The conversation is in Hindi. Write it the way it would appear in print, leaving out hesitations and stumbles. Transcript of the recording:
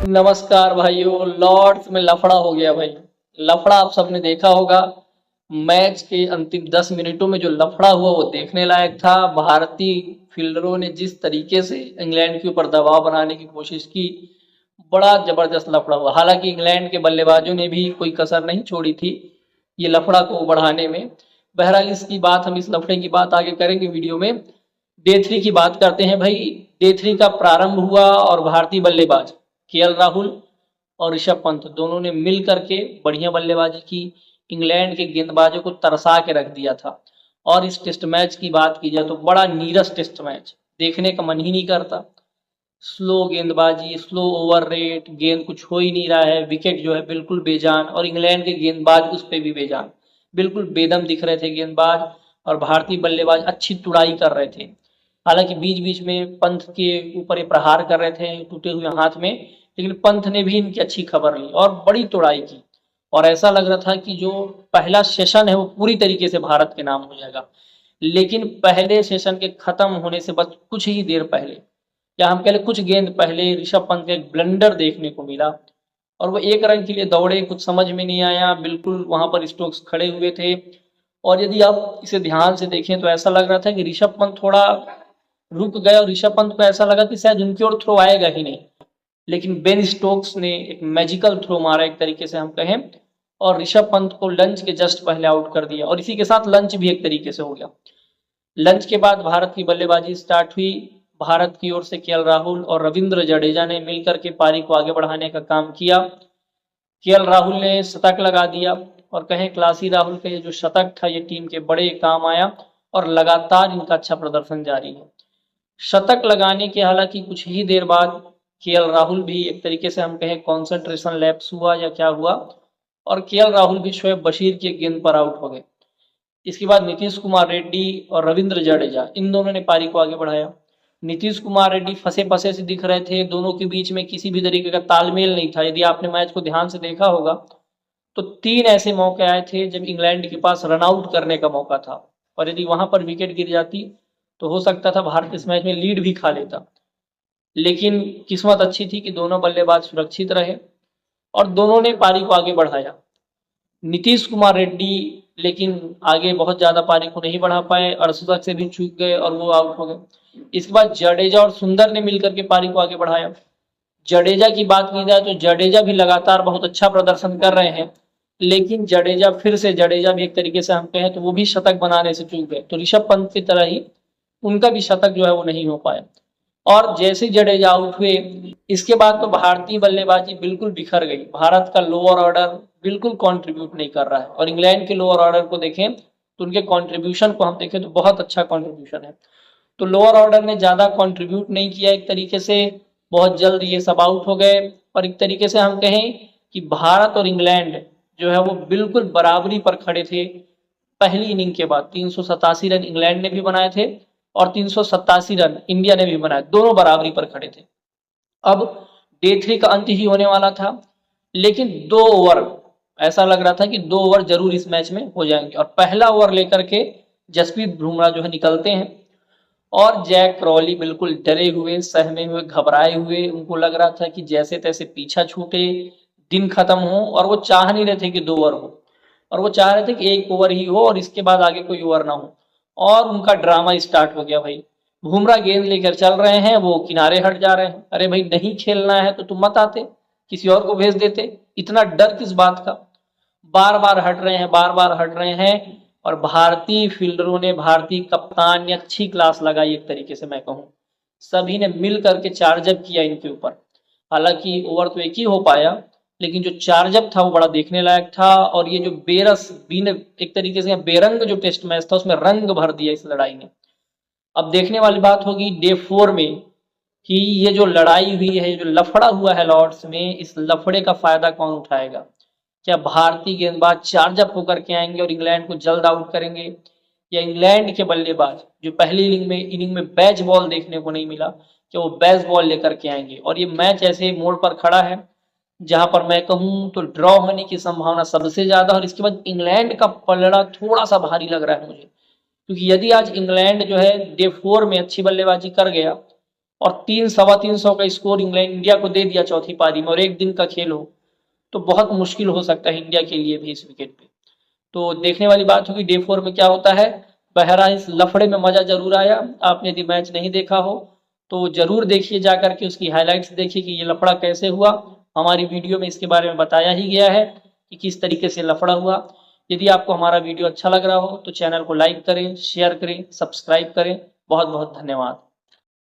नमस्कार भाइयों। लॉर्ड्स में लफड़ा हो गया भाई। लफड़ा आप सबने देखा होगा। मैच के अंतिम 10 मिनटों में जो लफड़ा हुआ वो देखने लायक था। भारतीय फील्डरों ने जिस तरीके से इंग्लैंड के ऊपर दबाव बनाने की कोशिश की, बड़ा जबरदस्त लफड़ा हुआ। हालांकि इंग्लैंड के बल्लेबाजों ने भी कोई कसर नहीं छोड़ी थी ये लफड़ा को बढ़ाने में। बहरहाल इसकी बात, हम इस लफड़े की बात आगे करेंगे वीडियो में। डे 3 की बात करते हैं भाई। डे 3 का प्रारंभ हुआ और भारतीय बल्लेबाज केएल राहुल और ऋषभ पंत दोनों ने मिल करके बढ़िया बल्लेबाजी की। इंग्लैंड के गेंदबाजों को तरसा के रख दिया था। और इस टेस्ट मैच की बात की जाए तो बड़ा नीरस टेस्ट मैच, देखने का मन ही नहीं करता। स्लो गेंदबाजी, स्लो ओवर रेट, गेंद कुछ हो ही नहीं रहा है, विकेट जो है बिल्कुल बेजान, और इंग्लैंड के गेंदबाज उस पर भी बेजान, बिल्कुल बेदम दिख रहे थे गेंदबाज। और भारतीय बल्लेबाज अच्छी तुड़ाई कर रहे थे। हालांकि बीच बीच में पंत के ऊपर ये प्रहार कर रहे थे टूटे हुए हाथ में, लेकिन पंत ने भी इनकी अच्छी खबर ली और बड़ी तोड़ाई की। और ऐसा लग रहा था कि जो पहला सेशन है वो पूरी तरीके से भारत के नाम हो जाएगा। लेकिन पहले सेशन के खत्म होने से बस कुछ ही देर पहले, या हम कह लें कुछ गेंद पहले, ऋषभ पंत का एक ब्लंडर देखने को मिला और वो 1 रन के लिए दौड़े। कुछ समझ में नहीं आया, बिल्कुल वहां पर स्टोक्स खड़े हुए थे। और यदि आप इसे ध्यान से देखें तो ऐसा लग रहा था कि ऋषभ पंत थोड़ा रुक गए और ऋषभ पंत को ऐसा लगा कि शायद उनकी ओर थ्रो आएगा ही नहीं। लेकिन बेन स्टोक्स ने एक मैजिकल थ्रो मारा, एक तरीके से हम कहें, और ऋषभ पंत को लंच के जस्ट पहले आउट कर दिया। और इसी के साथ लंच भी एक तरीके से हो गया। लंच के बाद भारत की बल्लेबाजी स्टार्ट हुई। भारत की ओर से केएल राहुल और रविंद्र जडेजा ने मिलकर के पारी को आगे बढ़ाने का काम किया। केएल राहुल ने शतक लगा दिया और कहें क्लासी राहुल का ये जो शतक था ये टीम के बड़े काम आया और लगातार इनका अच्छा प्रदर्शन जारी है। शतक लगाने के हालांकि कुछ ही देर बाद केएल राहुल भी एक तरीके से हम कहें कंसंट्रेशन लैप्स हुआ या क्या हुआ, और केएल राहुल भी शोएब बशीर की गेंद पर आउट हो गए। इसके बाद नीतीश कुमार रेड्डी और रविंद्र जडेजा, इन दोनों ने पारी को आगे बढ़ाया। नीतीश कुमार रेड्डी फंसे फंसे से दिख रहे थे, दोनों के बीच में किसी भी तरीके का तालमेल नहीं था। यदि आपने मैच को ध्यान से देखा होगा तो 3 ऐसे मौके आए थे जब इंग्लैंड के पास रन आउट करने का मौका था, और यदि वहां पर विकेट गिर जाती तो हो सकता था भारत इस मैच में लीड भी खा लेता। लेकिन किस्मत अच्छी थी कि दोनों बल्लेबाज सुरक्षित रहे और दोनों ने पारी को आगे बढ़ाया। नीतीश कुमार रेड्डी लेकिन आगे बहुत ज्यादा पारी को नहीं बढ़ा पाए, अड़सठ से भी चूक गए और वो आउट हो गए। इसके बाद जडेजा और सुंदर ने मिलकर के पारी को आगे बढ़ाया। जडेजा की बात की जाए तो जडेजा भी लगातार बहुत अच्छा प्रदर्शन कर रहे हैं, लेकिन जडेजा भी एक तरीके से हम कहें तो वो भी शतक बनाने से चूक गए। तो ऋषभ पंत की तरह ही उनका भी शतक जो है वो नहीं हो पाया। और जैसे जडेजा आउट हुए इसके बाद तो भारतीय बल्लेबाजी बिल्कुल बिखर गई। भारत का लोअर ऑर्डर बिल्कुल कंट्रीब्यूट नहीं कर रहा है, और इंग्लैंड के लोअर ऑर्डर को देखें तो उनके कंट्रीब्यूशन को हम देखें तो बहुत अच्छा कंट्रीब्यूशन है। तो लोअर ऑर्डर ने ज्यादा कंट्रीब्यूट नहीं किया एक तरीके से, बहुत जल्द ये सब आउट हो गए। और एक तरीके से हम कहें कि भारत और इंग्लैंड जो है वो बिल्कुल बराबरी पर खड़े थे। पहली इनिंग के बाद 387 रन इंग्लैंड ने भी बनाए थे और 387 रन इंडिया ने भी बनाए, दोनों बराबरी पर खड़े थे। अब डे 3 का अंत ही होने वाला था, लेकिन 2 ओवर ऐसा लग रहा था कि 2 ओवर जरूर इस मैच में हो जाएंगे। और पहला ओवर लेकर के जसप्रीत बुमराह जो है निकलते हैं, और जैक क्रॉली बिल्कुल डरे हुए, सहमे हुए, घबराए हुए, उनको लग रहा था कि जैसे तैसे पीछा छूटे, दिन खत्म हो, और वो चाह नहीं रहे थे कि 2 ओवर हो, और वो चाह रहे थे कि 1 ओवर ही हो और इसके बाद आगे कोई ओवर ना हो। और उनका ड्रामा स्टार्ट हो गया भाई। बुमराह गेंद लेकर चल रहे हैं, वो किनारे हट जा रहे हैं। अरे भाई नहीं खेलना है तो तुम मत आते, किसी और को भेज देते, इतना डर किस बात का। बार बार हट रहे हैं, बार बार हट रहे हैं। और भारतीय फील्डरों ने, भारतीय कप्तान ने अच्छी क्लास लगाई एक तरीके से मैं कहूँ। सभी ने मिल करके चार्जअप किया इनके ऊपर। हालांकि ओवर तो एक ही हो पाया, लेकिन जो चार्जअप था वो बड़ा देखने लायक था। और ये जो एक तरीके से बेरंग जो टेस्ट मैच था उसमें रंग भर दिया इस लड़ाई ने। अब देखने वाली बात होगी डे 4 में कि ये जो लड़ाई हुई है, जो लफड़ा हुआ है लॉर्ड्स में, इस लफड़े का फायदा कौन उठाएगा। क्या भारतीय गेंदबाज चार्जअप होकर के आएंगे और इंग्लैंड को जल्द आउट करेंगे, या इंग्लैंड के बल्लेबाज जो पहली इनिंग में बैच बॉल देखने को नहीं मिला, क्या वो बैच बॉल लेकर के आएंगे। और ये मैच ऐसे मोड़ पर खड़ा है जहां पर मैं कहूं तो ड्रॉ होने की संभावना सबसे ज्यादा। और इसके बाद इंग्लैंड का पलड़ा थोड़ा सा भारी लग रहा है मुझे, क्योंकि यदि आज इंग्लैंड जो है डे 4 में अच्छी बल्लेबाजी कर गया और 300-325 का स्कोर इंडिया को दे दिया चौथी पारी में, और एक दिन का खेल हो तो बहुत मुश्किल हो सकता है इंडिया के लिए भी इस विकेट पे। तो देखने वाली बात होगी डे 4 में क्या होता है। बहरहाल इस लफड़े में मजा जरूर आया। आपने यदि मैच नहीं देखा हो तो जरूर देखिए, जाकर के उसकी हाइलाइट्स देखिए कि ये लफड़ा कैसे हुआ। हमारी वीडियो में इसके बारे में बताया ही गया है कि किस तरीके से लफड़ा हुआ। यदि आपको हमारा वीडियो अच्छा लग रहा हो तो चैनल को लाइक करें, शेयर करें, सब्सक्राइब करें। बहुत बहुत धन्यवाद।